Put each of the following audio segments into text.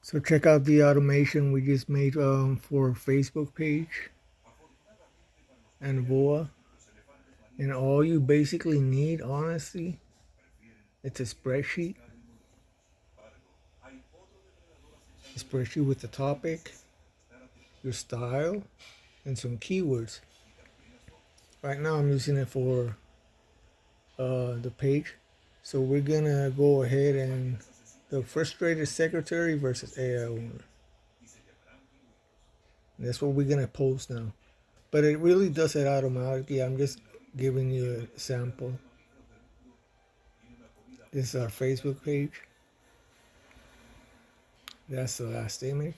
So check out the automation we just made for Facebook page and VOA. And all you basically need, honestly, it's a spreadsheet. A spreadsheet with the topic, your style, and some keywords. Right now I'm using it for the page. So we're gonna go ahead and the frustrated secretary versus AI owner. That's what we're gonna post now. But it really does it automatically. I'm just giving you a sample. This is our Facebook page. That's the last image.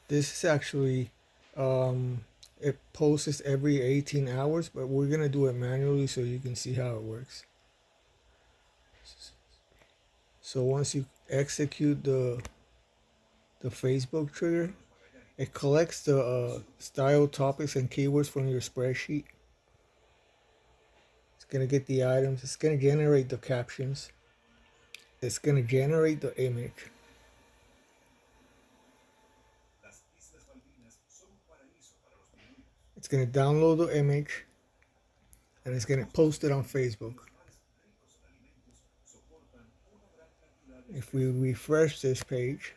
This is actually, it posts every 18 hours, but we're gonna do it manually so you can see how it works. So once you execute the Facebook trigger, it collects the style topics and keywords from your spreadsheet. It's gonna get the items. It's gonna generate the captions. It's gonna generate the image. It's gonna download the image and it's gonna post it on Facebook. If we refresh this page,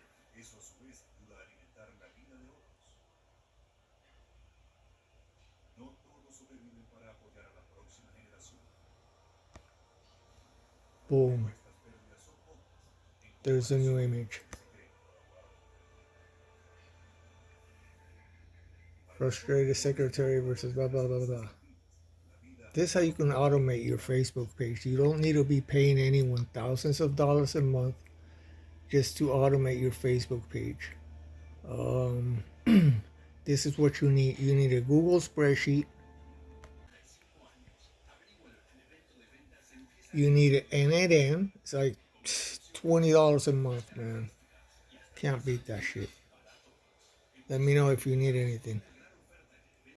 boom, there's a new image. Frustrated secretary versus blah blah blah blah. This is how you can automate your Facebook page. You don't need to be paying anyone thousands of dollars a month just to automate your Facebook page. This is what you need. You need a Google spreadsheet. You need an N8N. It's like $20 a month, man. Can't beat that shit. Let me know if you need anything.